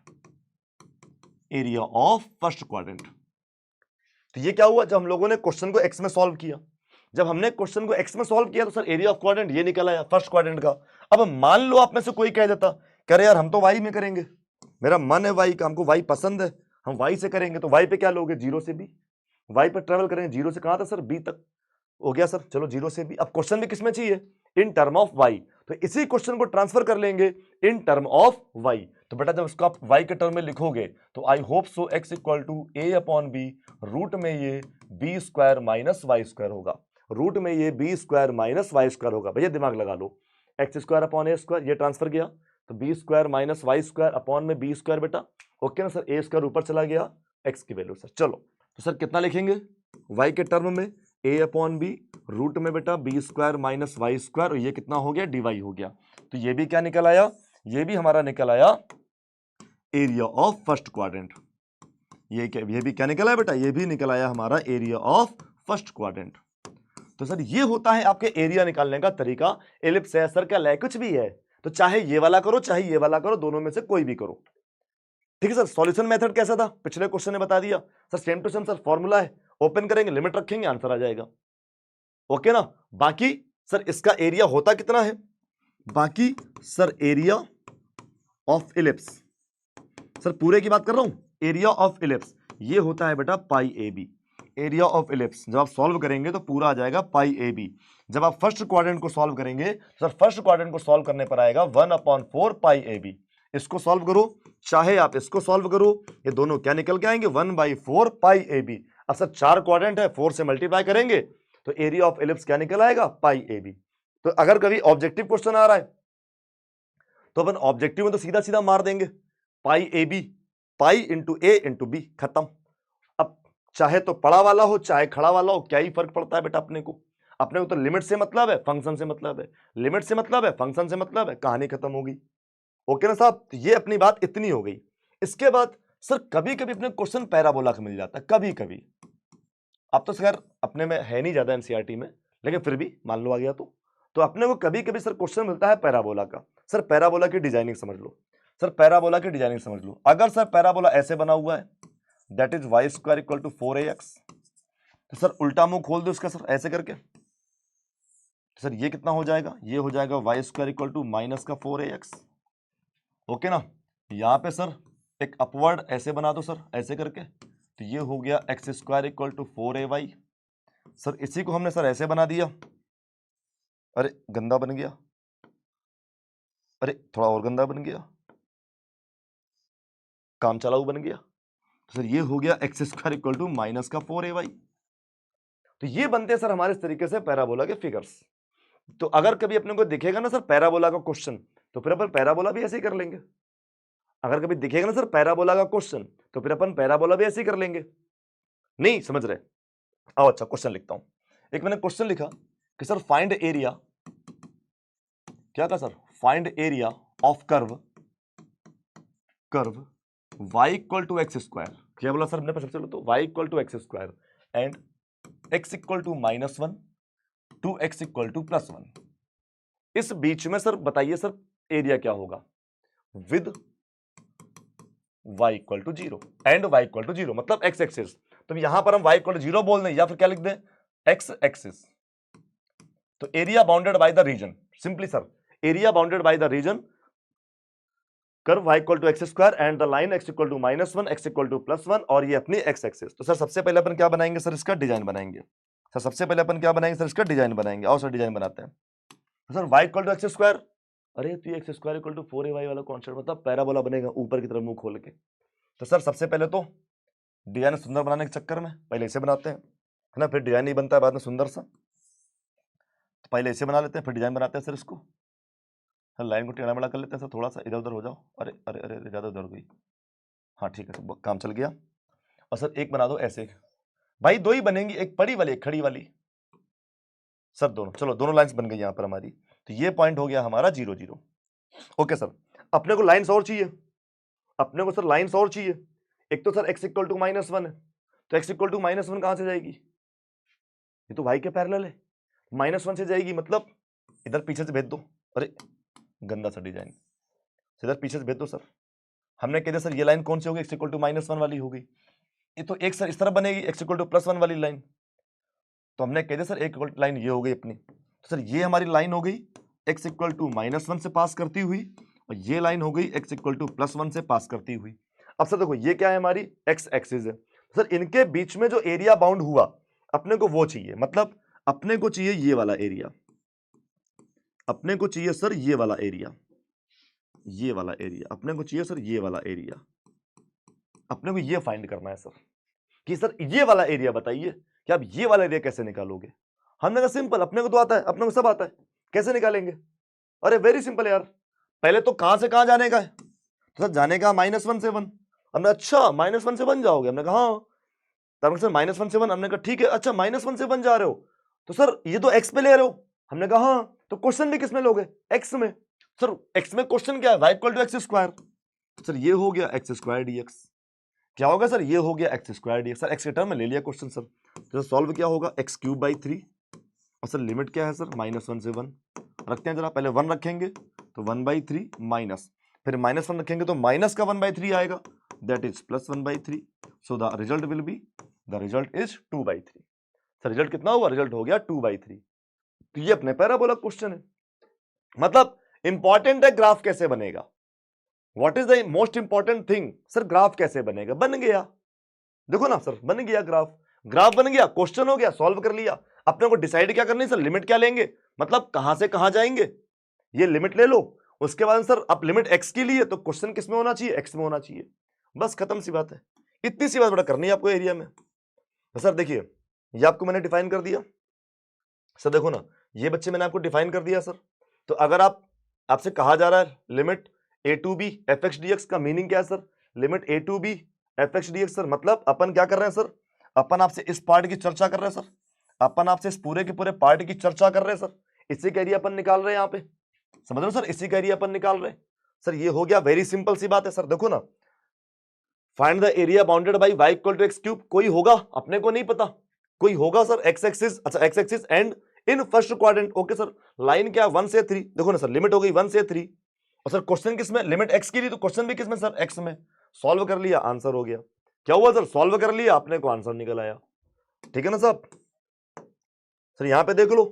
area of first quadrant. तो ये क्या हुआ, जब हम लोगों ने क्वेश्चन को एक्स में सॉल्व किया, जब हमने क्वेश्चन को एक्स में सॉल्व किया तो सर एरिया ऑफ क्वाड्रेंट ये निकल आया फर्स्ट क्वाड्रेंट का। अब मान लो आप में से कोई कह देता, कह रहे यार हम तो वाई में करेंगे, मेरा मन है वाई का, हमको वाई पसंद है, हम वाई से करेंगे। तो वाई पे क्या लोगे, जीरो से बी, वाई पर ट्रेवल करेंगे जीरो से कहां तक सर, बी तक हो गया सर, चलो जीरो से बी। अब क्वेश्चन भी किसमें चाहिए, इन टर्म ऑफ वाई, तो इसी क्वेश्चन को ट्रांसफर कर लेंगे इन टर्म ऑफ वाई। तो बेटा जब इसको आप वाई के टर्म में लिखोगे तो I hope so x equal to a upon b, root में ये b square minus y square होगा, रूट में ये b square minus y square होगा। भैया दिमाग लगा लो, x square upon a square, ये ट्रांसफर गया तो b square minus y square upon में बी स्क्वायर बेटा, ओके ना सर, ए स्क्वायर ऊपर चला गया, एक्स की वैल्यू सर। चलो तो सर कितना लिखेंगे वाई के टर्म में, ए अपॉन बी, रूट में बेटा b square minus y square, और ये कितना हो गया, डी वाई हो गया। तो ये भी क्या निकल आया, ये भी हमारा निकल आया एरिया ऑफ फर्स्ट क्वाड्रेंट। ये भी क्या निकल आया बेटा, ये भी निकल आया हमारा एरिया ऑफ फर्स्ट क्वाड्रेंट। तो सर ये होता है आपके एरिया निकालने का तरीका। एलिप्स है, सर्कल है, कुछ भी है, तो चाहे ये वाला करो चाहे ये वाला करो, दोनों में से कोई भी करो। ठीक है सर। सॉल्यूशन मेथड कैसा था, पिछले क्वेश्चन ने बता दिया sir, same to same sir, formula है, ओपन करेंगे, लिमिट रखेंगे, आंसर आ जाएगा, ओके ना। बाकी सर इसका एरिया होता कितना है, बाकी sir area of ellipse, sir पूरे की बात कर रहा हूं, एरिया ऑफ इलिप्स ये होता है बेटा pi a b. Area of ellipse जब आप सॉल्व करेंगे तो पूरा आ जाएगा पाई ए बी। जब आप फर्स्ट क्वाड्रेंट को सॉल्व करेंगे सर, फर्स्ट क्वाड्रेंट को सॉल्व करने पर आएगा 1/4 पाई ए बी। इसको सॉल्व करो चाहे आप इसको सॉल्व करो, ये दोनों क्या निकल के आएंगे, 1/4 पाई ए बी। अब सर 4 क्वाड्रेंट है, 4 से मल्टीप्लाई करेंगे तो एरिया ऑफ इलिप्स क्या निकल आएगा, पाई ए बी। तो अगर कभी ऑब्जेक्टिव क्वेश्चन आ रहा है तो अपन ऑब्जेक्टिव में तो सीधा सीधा मार देंगे pi a b, pi into a into b, खत्म। अब चाहे तो पड़ा वाला हो चाहे खड़ा वाला हो, क्या ही फर्क पड़ता है बेटा अपने को तो लिमिट से मतलब है, फंक्शन से मतलब है, लिमिट से मतलब है, फंक्शन से मतलब है, कहानी खत्म होगी। ओके ना साहब, ये अपनी बात इतनी हो गई। इसके बाद सर कभी कभी अपने क्वेश्चन पैराबोला का मिल जाता है, कभी कभी। अब तो सर अपने में है नहीं ज्यादा एनसीईआरटी में, लेकिन फिर भी मान लो आ गया तो अपने को कभी कभी सर क्वेश्चन मिलता है पैराबोला का। सर पैराबोला की डिजाइनिंग समझ लो, सर पैराबोला की डिजाइनिंग समझ लो। अगर सर पैराबोला ऐसे बना हुआ है, that is y square equal to 4ax, तो सर उल्टा मुंह खोल दो इसका सर ऐसे करके, तो सर ये कितना हो जाएगा, ये हो जाएगा y square equal to minus का 4ax, ओके ना। यहां पे सर एक अपवर्ड ऐसे बना दो सर ऐसे करके, तो ये हो गया x square equal to 4ay। Sir इसी को हमने सर ऐसे बना दिया, अरे गंदा बन गया, अरे थोड़ा और गंदा बन गया, काम चलाऊ बन गया। तो सर ये हो गया x square equal to minus का 4ay। तो ये बनते हैं सर हमारे इस तरीके से पैराबोला के फिगर्स। तो अगर कभी अपने को दिखेगा ना सर पैराबोला का क्वेश्चन, तो फिर अपन पैराबोला भी ऐसे ही कर लेंगे। अगर कभी दिखेगा ना सर पैराबोला का क्वेश्चन, तो फिर अपन पैराबोला भी ऐसे ही कर लेंगे। नहीं समझ रहे, आओ अच्छा क्वेश्चन लिखता हूं। एक मैंने क्वेश्चन लिखा कि सर फाइंड एरिया, क्या था sir, find area of curve y equal to x square. क्या बोला सर हमने, सबसे पहले तो y equal to x square and x equal to -1 to x equal to +1। इस बीच में सर बताइए सर एरिया क्या होगा, with y equal to 0 and y equal to 0, मतलब x एक्सिस। तो यहां पर हम y इक्वल टू 0 बोल दें या फिर क्या लिख दें, x एक्सिस। तो area bounded by the region, simply sir area bounded by the region curve y equal to x square and the line x equal to -1 x equal to +1 और ये अपनी x एक्सिस। तो sir सबसे पहले अपन क्या बनाएंगे sir, इसका design बनाएंगे। सर सबसे पहले अपन क्या बनाएंगे सर, इसका डिजाइन बनाएंगे। और सर डिजाइन बनाते हैं। तो sir y equal to x square, अरे तो x square equal to 4ay वाला कॉन्सेप्ट, मतलब पैराबोला बनेगा ऊपर की तरफ मुंह खोल के। तो सर सबसे पहले तो डिजाइन सुंदर बनाने के चक्कर में पहले इसे बनाते हैं, है ना, फिर डिजाइन नहीं बनता है बाद में सुंदर सा, तो पहले इसे बना लेते हैं फिर डिजाइन बनाते हैं सर इसको। सर लाइन को टेढ़ा मेढ़ा कर लेते हैं सर, थोड़ा सा इधर उधर हो जाओ, अरे अरे अरे ज़्यादा उधर हो गई, हाँ ठीक है सर काम चल गया। और सर एक बना दो ऐसे, भाई दो ही बनेंगी, एक बड़ी वाली एक खड़ी वाली। सर दोनों, चलो दोनों लाइंस बन गई यहाँ पर हमारी। तो ये पॉइंट हो गया हमारा 0 0। ओके सर, अपने को लाइंस और चाहिए, अपने को सर लाइंस और चाहिए। एक तो सर x इक्वल टू -1 है, तो x इक्वल टू -1 कहां से जाएगी, ये तो y के पैरेलल है, -1 से जाएगी, मतलब इधर पीछे से भेज दो, अरे गंदा सा डिजाइन, इधर पीछे से भेज दो सर। हमने कह दिया सर ये लाइन कौन सी होगी, x इक्वल टू -1 वाली होगी। ये तो एक सर इस तरह बनेगी x इक्वल टू +1 वाली लाइन, तो हमने कह दिया सर एक इक्वल लाइन ये हो गई अपनी। तो सर ये हमारी लाइन हो गई x इक्वल टू -1 से पास करती हुई, और ये लाइन हो गई x इक्वल टू +1 से पास करती हुई। अब सर देखो ये क्या है, हमारी x एक्सिस है। सर इनके बीच में जो एरिया बाउंड हुआ अपने को वो चाहिए, मतलब अपने को चाहिए ये वाला एरिया, अपने को चाहिए सर ये वाला एरिया, ये वाला एरिया अपने को चाहिए सर, ये वाला एरिया अपने को ये फाइंड करना है सर, कि सर ये वाला एरिया बताइए कि आप ये वाला एरिया कैसे निकालोगे। हमने कहा सिंपल, अपने को तो आता है, अपने को सब आता है, कैसे निकालेंगे। अरे वेरी सिंपल यार, पहले तो कहां से कहां जाने का है, तो सर जाने का -1 से 1। हमने अच्छा -1 से 1 जाओगे, हमने कहा हाँ। तब सर -1 से 1, हमने कहा ठीक है, अच्छा -1 से 1 जा रहे हो तो सर ये तो x पे ले रहे हो, हमने कहा हाँ, तो क्वेश्चन भी किस में लोगे, x में। सर x में क्वेश्चन क्या है, y equal to x square, sir ये हो गया x स्क्वायर dx, क्या होगा सर, ये हो गया x square dx। Sir x के टर्म में ले लिया क्वेश्चन सर, तो सॉल्व क्या होगा x³ 3, और सर लिमिट क्या है सर -1 से 1 रखते हैं जरा, पहले 1 रखेंगे तो 1/3 माइनस, फिर -1 रखेंगे तो माइनस का 1/3 आएगा, that is +1/3। So the result will be, the result is 2/3। Sir result कितना हुआ, रिजल्ट हो गया 2/3। तो ये अपने पैराबोला क्वेश्चन है, मतलब इंपॉर्टेंट है ग्राफ कैसे बनेगा, what is the most important thing, sir graph कैसे बनेगा, बन गया, देखो ना सर बन गया ग्राफ, ग्राफ बन गया, क्वेश्चन हो गया, सॉल्व कर लिया। अपने को डिसाइड क्या करनी सर, लिमिट क्या लेंगे, मतलब कहां से कहां जाएंगे, ये लिमिट ले लो। उसके बाद सर अब लिमिट x के लिए तो क्वेश्चन किस में होना चाहिए, x में होना चाहिए, बस खत्म सी बात है। इतनी सी बात बड़ा करनी है आपको एरिया में। तो सर देखिए ये आपको मैंने डिफाइन कर दिया सर, देखो ना ये बच्चे मैंने आपको डिफाइन कर दिया सर। तो अगर आपसे कहा जा रहा है limit a to b fx dx का मीनिंग क्या है sir, limit a to b fx dx sir, मतलब अपन क्या कर रहे हैं सर, अपन आपसे इस पार्ट की चर्चा कर रहे हैं सर, अपन आपसे इस पूरे के पूरे पार्ट की चर्चा कर रहे हैं सर, इसी का एरिया अपन निकाल रहे हैं यहाँ पे, समझ रहे हो सर, इसी का एरिया अपन निकाल रहे हैं सर। ये हो गया, वेरी सिंपल सी बात है सर। देखो ना, find the area bounded by y equal to x³, कोई होगा, अपने को नहीं पता, कोई होगा सर x एक्सिस, अच्छा x axis and in first quadrant. Okay sir, line क्या 1 से 3, देखो ना सर लिमिट हो गई 1 से 3, और सर क्वेश्चन किस में, लिमिट x की थी तो क्वेश्चन भी किस में सर, x में। सॉल्व कर लिया, आंसर हो गया। क्या हुआ सर, सॉल्व कर लिया, अपने को आंसर निकल आया, ठीक है ना साहब। सर यहां पे देख लो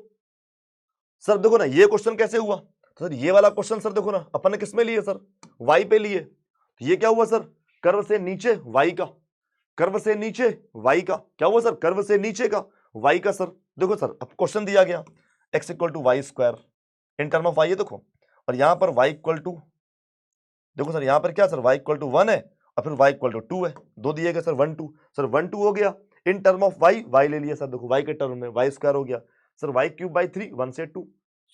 सर, देखो ना ये क्वेश्चन कैसे हुआ, तो सर ये वाला क्वेश्चन सर देखो ना अपन ने किस में लिए सर, y पे लिए। तो ये क्या हुआ सर, कर्व से नीचे y का, कर्व से नीचे y का, क्या हुआ सर, कर्व से नीचे का y का। सर देखो सर अब क्वेश्चन दिया गया x equal to y square in term of y है, देखो, और यहां पर y इक्वल टू, देखो सर यहां पर क्या सर y इक्वल टू 1 है और फिर y इक्वल टू 2 है, दो दिए गए सर 1 2, सर 1 2 हो गया इन टर्म ऑफ y ले लिया सर, देखो y के टर्म में y स्क्वायर हो गया सर, y³ 3 1 से 2,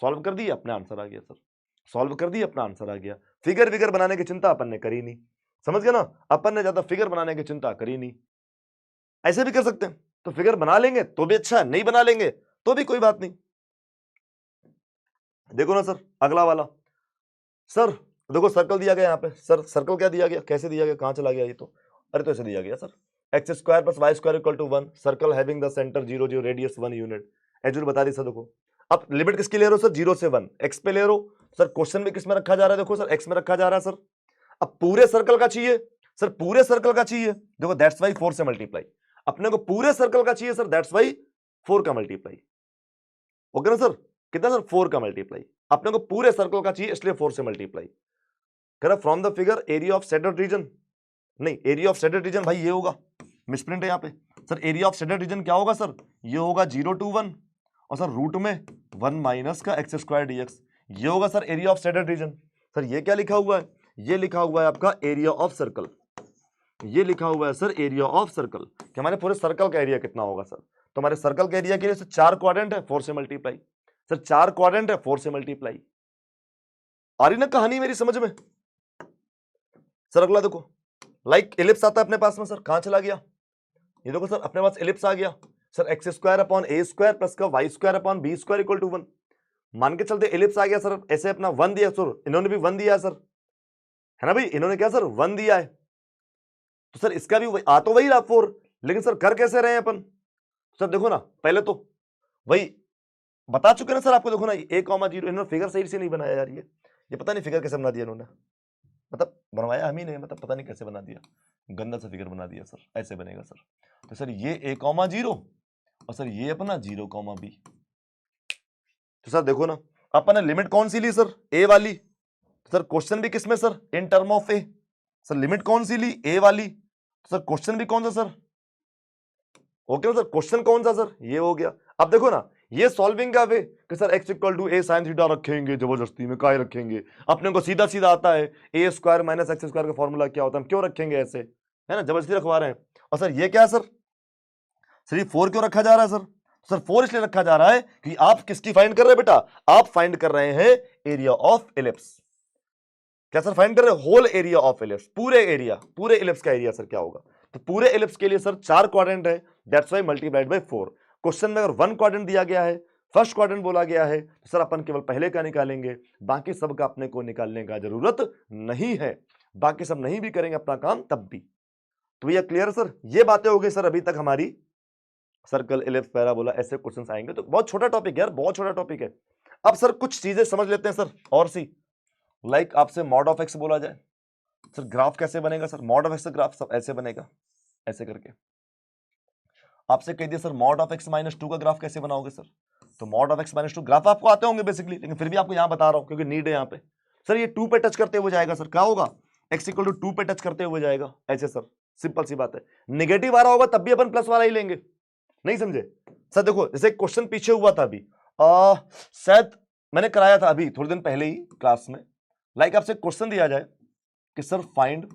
सॉल्व कर दिया, अपना आंसर आ गया सर, सॉल्व कर दिया, अपना आंसर आ गया। फिगर विगर बनाने की चिंता अपन ने करी नहीं, समझ गया ना, अपन ने ज्यादा फिगर बनाने की चिंता करी नहीं। ऐसे भी कर सकते हैं, तो फिगर बना लेंगे तो भी अच्छा, नहीं बना लेंगे तो भी कोई बात नहीं। देखो ना सर अगला वाला, सर देखो सर्कल दिया गया यहाँ पे, सर सर्कल क्या दिया गया, कैसे दिया गया, कहां चला गया ये तो, अरे तो ऐसे दिया गया sir, x² + y² = 1, circle having the centre 0 0 radius 1 unit, एजुअल बता दी सर। देखो अब लिमिट किसकी ले रहे हो सर, 0 से 1, x पे ले रहे हो सर, क्वेश्चन भी किस में रखा जा रहा है, देखो सर x में रखा जा रहा है सर। अब पूरे सर्कल का चाहिए सर, पूरे सर्कल का चाहिए, देखो दैट्स वाई 4 से मल्टीप्लाई, अपने को पूरे सर्कल का चाहिए सर, दैट्स वाई 4 का मल्टीप्लाई, ओके ना सर, कितना सर 4 का मल्टीप्लाई, अपने को पूरे सर्कल का चाहिए इसलिए 4 से मल्टीप्लाई। कह रहा from the figure area of shaded region, नहीं एरिया ऑफ सेटेड रीजन भाई ये होगा, मिसप्रिंट है यहाँ पे sir. Area of shaded region क्या होगा सर, ये होगा 0 to 1 और सर रूट में 1 माइनस का एक्स स्क्वायर डीएक्स, ये होगा sir area of shaded region. Sir ये क्या लिखा हुआ है, ये लिखा हुआ है आपका एरिया ऑफ सर्कल, ये लिखा हुआ है सर एरिया ऑफ सर्कल। कि हमारे पूरे सर्कल का एरिया कितना होगा सर, तो हमारे सर्कल का एरिया के लिए सर 4 क्वाड्रेंट है 4 से मल्टीप्लाई, सर 4 क्वाड्रेंट है 4 से मल्टीप्लाई। आ रही ना कहानी मेरी समझ में सर। अगला देखो, लाइक एलिप्स आता है अपने पास में सर, कहां चला गया, ये देखो सर अपने पास एलिप्स आ गया sir, x square upon a square plus का y square upon b square equal to 1। मान के चलते एलिप्स आ गया सर, ऐसे अपना 1 दिया सर, इन्होंने भी 1 दिया सर, है ना भाई, इन्होंने क्या सर 1 दिया है, तो सर इसका भी आ तो वही रहा 4, लेकिन सर कर कैसे रहे हैं अपन। सर देखो ना, पहले तो वही बता चुके ना सर आपको, देखो ना ए कॉमा 0, इन्होंने फिगर सही से नहीं बनाया यार, ये पता नहीं फिगर कैसे बना दिया इन्होंने, मतलब बनवाया हम ही नहीं, मतलब पता नहीं कैसे बना दिया, गंदा सा फिगर बना दिया सर, ऐसे बनेगा सर। तो सर ये a कॉमा 0 और सर ये अपना 0 कॉमा b। तो सर देखो ना अपन ने लिमिट कौन सी ली सर, a वाली, तो सर क्वेश्चन भी किसमें sir, in term of a। Sir limit कौन सी ली, a वाली, तो सर क्वेश्चन भी कौन सा सर, ओके ना सर, क्वेश्चन कौन सा सर, ये हो गया। अब देखो ना ये सॉल्विंग का वे कि sir x equal to a sin theta रखेंगे, जबरदस्ती में काय रखेंगे, अपने को सीधा सीधा आता है a square minus x square का फॉर्मूला क्या होता है, हम क्यों रखेंगे ऐसे, है ना, जबरदस्ती रखवा रहे हैं। और सर ये क्या है सर ये 4 क्यों रखा जा रहा है सर, सर 4 इसलिए रखा जा रहा है कि आप किसकी फाइंड कर रहे हैं बेटा, आप फाइंड कर रहे हैं एरिया ऑफ एलिप्स। क्या सर फाइंड कर रहे हैं, होल एरिया ऑफ एलिप्स, पूरे एरिया, पूरे एलिप्स का एरिया सर क्या होगा। तो पूरे एलिप्स के लिए सर 4 क्वाड्रेंट है, that's why multiplied by 4। Question में अगर 1 क्वाड्रेंट दिया गया है, फर्स्ट क्वाड्रेंट बोला गया है, तो सर अपन केवल पहले का निकालेंगे, बाकी सब का अपने को निकालने का जरूरत नहीं है, बाकी सब नहीं भी करेंगे अपना काम तब भी। तो भैया क्लियर सर, ये बातें हो गई सर अभी तक हमारी सर्कल एलिप्स पैराबोला ऐसे क्वेश्चंस आएंगे। तो बहुत छोटा टॉपिक है यार, बहुत छोटा टॉपिक है। अब सर कुछ चीजें समझ लेते हैं सर और सी, लाइक आपसे मॉड ऑफ एक्स बोला जाए, सर ग्राफ कैसे बनेगा सर, मॉड ऑफ एक्स का ग्राफ सब ऐसे बनेगा, ऐसे करके। आपसे कह दिया sir mod of x minus 2 का ग्राफ कैसे बनाओगे सर, तो mod of x minus 2 graph आपको आते होंगे बेसिकली, लेकिन फिर भी आपको यहां बता रहा हूं क्योंकि नीड है यहां पे। सर ये 2 पे टच करते हुए जाएगा सर, क्या होगा, एक्स इक्वल टू 2 पे टच करते हुए जाएगा ऐसे सर, सिंपल सी बात है। नेगेटिव आ रहा होगा तब भी अपन प्लस वाला ही लेंगे, नहीं समझे सर। देखो जैसे क्वेश्चन पीछे हुआ था अभी, शायद मैंने कराया था अभी थोड़े दिन पहले ही क्लास में, लाइक आपसे क्वेश्चन दिया जाए कि sir find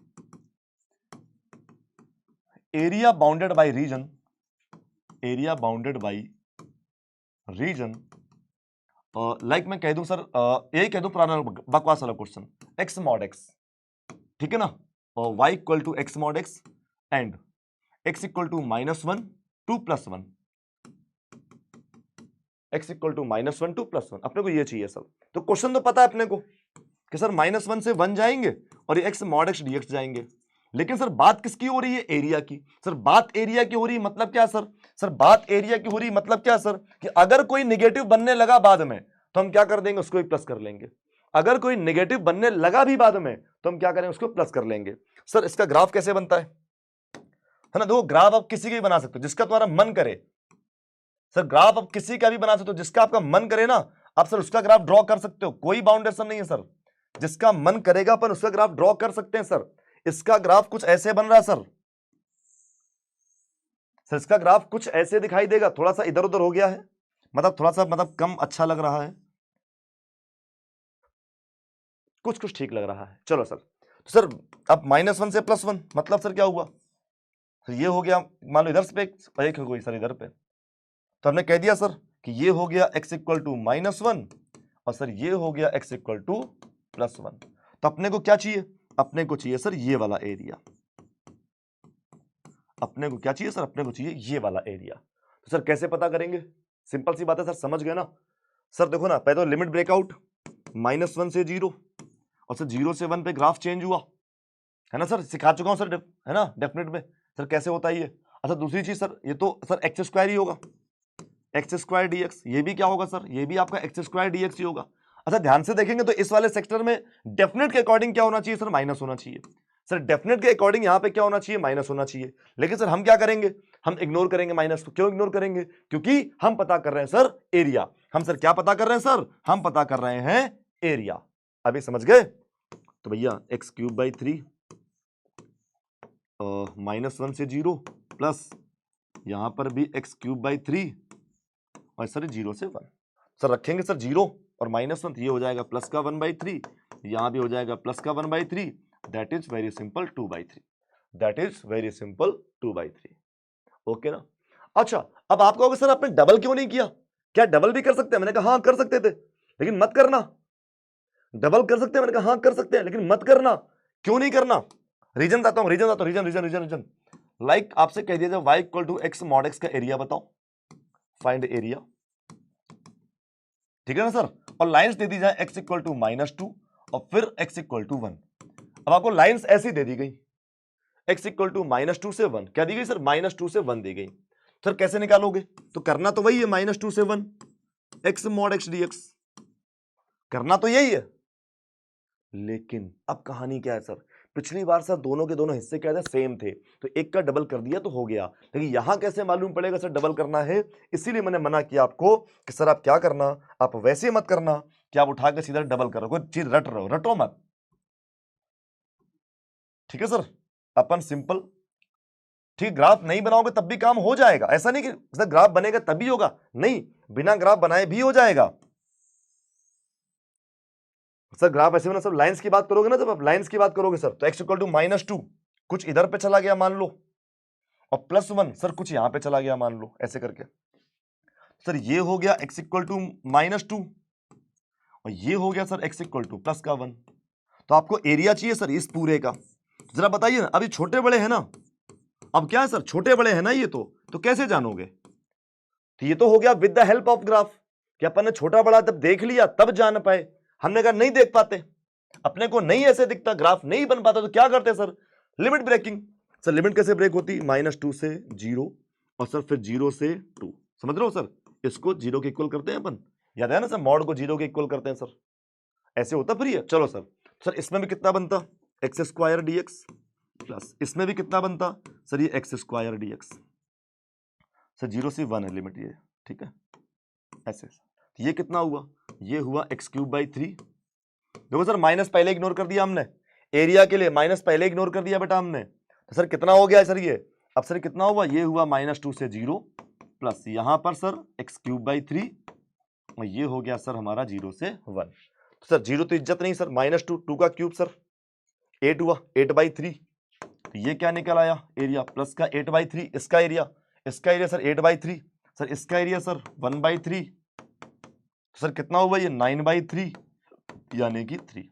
area bounded by region, area bounded by region, like मैं कह दूं सर, यही कह दूं पुराना बकवास वाला क्वेश्चन, एक्स मॉड एक्स, ठीक है ना, और y equal to x mod x and x equal to -1 2 + 1, x equal to -1 2 + 1, अपने को ये चाहिए सब। तो क्वेश्चन तो पता है अपने को कि सर -1 से 1 जाएंगे और ये x मॉड x dx जाएंगे, लेकिन सर बात किसकी हो रही है, एरिया की। सर बात एरिया की हो रही मतलब क्या सर, सर बात एरिया की हो रही मतलब क्या सर, कि अगर कोई निगेटिव बनने लगा बाद में तो हम क्या कर देंगे, उसको भी प्लस कर लेंगे। अगर कोई निगेटिव बनने लगा भी बाद में तो हम क्या करेंगे, उसको प्लस कर लेंगे। सर इसका ग्राफ कैसे बनता है ना, देखो ग्राफ आप किसी का भी बना सकते हो जिसका तुम्हारा मन करे। सर ग्राफ आप किसी का भी बना सकते हो जिसका आपका मन करे ना, आप सर उसका ग्राफ ड्रॉ कर सकते हो, कोई बाउंडेशन नहीं है सर, जिसका मन करेगा अपन उसका ग्राफ ड्रॉ कर सकते हैं सर। इसका ग्राफ कुछ ऐसे बन रहा है सर, सर इसका ग्राफ कुछ ऐसे दिखाई देगा, थोड़ा सा इधर उधर हो गया है, मतलब थोड़ा सा मतलब कम अच्छा लग रहा है, कुछ कुछ ठीक लग रहा है। चलो सर, तो सर अब -1 से +1 मतलब सर क्या हुआ, तो ये हो गया, मान लो इधर से एक हो गई सर इधर पे, तो हमने कह दिया सर कि ये हो गया x इक्वल टू -1 और सर ये हो गया x इक्वल टू +1। तो अपने को क्या चाहिए, अपने को चाहिए सर ये वाला एरिया, अपने को क्या चाहिए सर, अपने को चाहिए ये वाला एरिया। तो सर कैसे पता करेंगे, सिंपल सी बात है सर, समझ गए ना सर। देखो ना पहले तो लिमिट ब्रेकआउट -1 से 0 और सर 0 से 1 पे ग्राफ चेंज हुआ है ना सर, सिखा चुका हूं सर, है ना डेफिनेट में सर कैसे होता है ये। अच्छा दूसरी चीज सर, ये तो सर एक्स स्क्वायर ही होगा, एक्स स्क्वायर डीएक्स, ये भी क्या होगा सर, ये भी आपका एक्स स्क्वायर डीएक्स ही होगा। अच्छा ध्यान से देखेंगे तो इस वाले सेक्टर में डेफिनेट के अकॉर्डिंग क्या होना चाहिए सर, माइनस होना चाहिए सर, डेफिनेट के अकॉर्डिंग यहां पे क्या होना चाहिए, माइनस होना चाहिए। लेकिन सर हम क्या करेंगे, हम इग्नोर करेंगे माइनस को। क्यों इग्नोर करेंगे, क्योंकि हम पता कर रहे हैं सर एरिया। हम सर क्या पता कर रहे हैं सर, हम पता कर रहे हैं एरिया। अभी समझ गए, तो भैया एक्स क्यूब बाई 3 -1 से 0 प्लस यहां पर भी एक्स क्यूब बाई 3 और सर 0 से 1। सर रखेंगे सर 0 और -1, ये हो जाएगा प्लस का 1/3, यहां भी हो जाएगा प्लस का 1/3, that is very simple 2/3, that is very simple 2/3। Okay ना। अच्छा, अब आप कहोगे सर आपने डबल क्यों नहीं किया, क्या डबल भी कर सकते हैं? मैंने कहा हाँ कर सकते थे, लेकिन मत करना। डबल कर सकते हैं, मैंने कहा हाँ कर सकते हैं, लेकिन मत करना। क्यों नहीं करना? रीजन बताता हूं, रीजन। लाइक आपसे कह दिया जाए y equal to x mod x का एरिया बताओ, फाइंड एरिया, ठीक है ना सर। और लाइंस दे दी जाए x इक्वल टू -2 और फिर x इक्वल टू 1। अब आपको लाइंस ऐसी दे दी गई, x इक्वल टू -2 से 1, क्या दी गई सर? -2 से 1 दी गई। सर कैसे निकालोगे? तो करना तो वही है, -2 से 1 x मॉड x dx, करना तो यही है। लेकिन अब कहानी क्या है सर, पिछली बार सर दोनों के दोनों हिस्से क्या थे? सेम थे, तो एक का डबल कर दिया तो हो गया। लेकिन यहां कैसे मालूम पड़ेगा सर डबल करना है? इसीलिए मैंने मना किया आपको कि सर आप क्या करना, आप वैसे मत करना कि आप उठा के सीधा डबल करो, कोई चीज रट रहे हो, रटो मत, ठीक है सर। अपन सिंपल, ठीक, ग्राफ नहीं बनाओगे तब भी काम हो जाएगा, ऐसा नहीं कि सर ग्राफ बनेगा तभी होगा, नहीं, बिना ग्राफ बनाए भी हो जाएगा। सर ग्राफ ऐसे ना, सब लाइंस की बात करोगे ना, जब आप लाइंस की बात करोगे सर, तो x इक्वल टू -2 कुछ इधर पे चला गया मान लो, और +1 सर कुछ यहां पे चला गया मान लो, ऐसे करके सर ये हो गया x इक्वल टू -2 और ये हो गया sir x equal two plus का 1। तो आपको एरिया चाहिए सर इस पूरे का, जरा बताइए ना। अभी छोटे बड़े हैं ना, अब क्या है सर, छोटे बड़े हैं ना ये, तो कैसे जानोगे? तो ये तो हो गया with the help of graph, कि अपन ने छोटा बड़ा जब देख लिया तब जान पाए। हमने कहा नहीं देख पाते, अपने को नहीं ऐसे दिखता, ग्राफ नहीं बन पाता, तो क्या करते sir? Limit breaking. Sir limit कैसे ब्रेक होती? -2 से 0 और सर फिर 0 से 2, समझ रहे हो सर? इसको 0 के इक्वल करते हैं अपन, याद है ना सर, मॉड को 0 के इक्वल करते हैं सर, ऐसे होता फिर ये। चलो सर, सर इसमें भी कितना बनता? एक्स स्क्वायर dx प्लस इसमें भी कितना बनता सर? ये एक्स स्क्वायर dx। सर 0 से 1 है लिमिट ये, ठीक है, ऐसे। ये कितना हुआ? ये हुआ एक्स क्यूब बाई 3। देखो सर माइनस पहले इग्नोर कर दिया हमने, एरिया के लिए माइनस पहले इग्नोर कर दिया बेटा हमने, तो सर कितना हो गया सर ये? अब सर कितना हुआ? ये हुआ -2 से 0 प्लस यहां पर सर एक्स क्यूब बाई 3 और ये हो गया सर हमारा 0 से 1। तो सर 0 तो इज्जत नहीं सर, -2, 2 का क्यूब सर 8 हुआ, 8/3। तो ये क्या निकल आया? एरिया प्लस का 8/3, इसका एरिया सर 8/3, सर इसका एरिया सर 1/3, सर कितना हुआ? ये 9/3 यानी कि 3।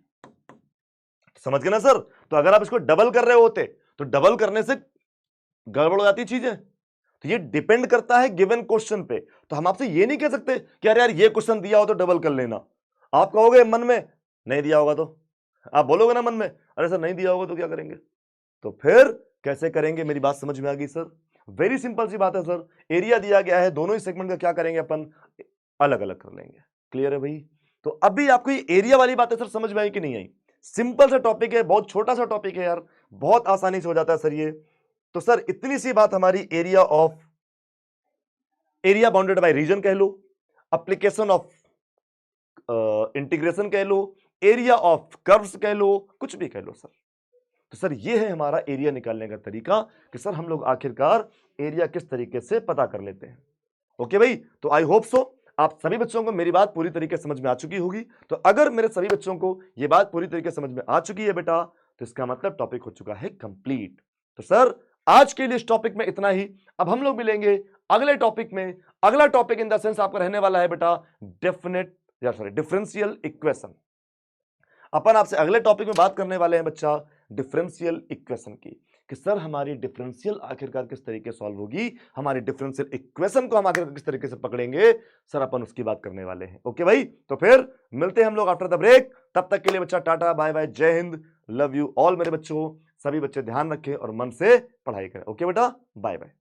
समझ गए ना सर? तो अगर आप इसको डबल कर रहे होते तो डबल करने से गड़बड़ हो जाती चीजें। तो ये डिपेंड करता है गिवन क्वेश्चन पे। तो हम आपसे ये नहीं कह सकते कि अरे यार ये क्वेश्चन दिया हो तो डबल कर लेना। आप कहोगे मन में नहीं दिया होगा, तो आप बोलोगे ना मन में अरे सर नहीं दिया होगा तो क्या करेंगे, तो फिर कैसे करेंगे? मेरी बात समझ में आ गई सर? वेरी सिंपल सी बात है सर, एरिया दिया गया है, दोनों ही सेगमेंट का क्या करेंगे अपन? अलग अलग कर लेंगे। क्लियर है भाई? तो अभी आपको ये एरिया वाली बातें सर समझ में आई कि नहीं आई? सिंपल सा टॉपिक है, बहुत छोटा सा टॉपिक है यार, बहुत आसानी से हो जाता है सर ये। तो सर इतनी सी बात हमारी area of, area bounded by region कह लो, एप्लीकेशन ऑफ इंटीग्रेशन कह लो, एरिया ऑफ कर्व्स कह लो, कुछ भी कह लो सर। तो सर ये है हमारा एरिया निकालने का तरीका कि सर हम लोग आखिरकार एरिया किस तरीके से पता कर लेते हैं। ओके भाई, तो आई होप सो आप सभी बच्चों को मेरी बात पूरी तरीके से समझ में आ चुकी होगी। तो अगर मेरे सभी बच्चों को ये बात पूरी तरीके से समझ में आ चुकी है बेटा, तो इसका मतलब टॉपिक हो चुका है कंप्लीट। तो सर आज के लिए इस टॉपिक में इतना ही। अब हम लोग मिलेंगे अगले टॉपिक में। अगला टॉपिक इन द सेंस आपका रहने वाला है बेटा डिफरेंशियल इक्वेशन। अपन आपसे अगले टॉपिक में बात करने वाले हैं बच्चा डिफरेंशियल इक्वेशन की, कि सर हमारी डिफरेंशियल आखिरकार किस तरीके से सॉल्व होगी, हमारी डिफरेंशियल इक्वेशन को हम आखिरकार किस तरीके से पकड़ेंगे, सर अपन उसकी बात करने वाले हैं। ओके भाई, तो फिर मिलते हैं हम लोग आफ्टर द ब्रेक। तब तक के लिए बच्चा टाटा बाय बाय, जय हिंद, लव यू ऑल। मेरे बच्चों, सभी बच्चे ध्यान रखें और मन से पढ़ाई करें। ओके बेटा, बाय बाय।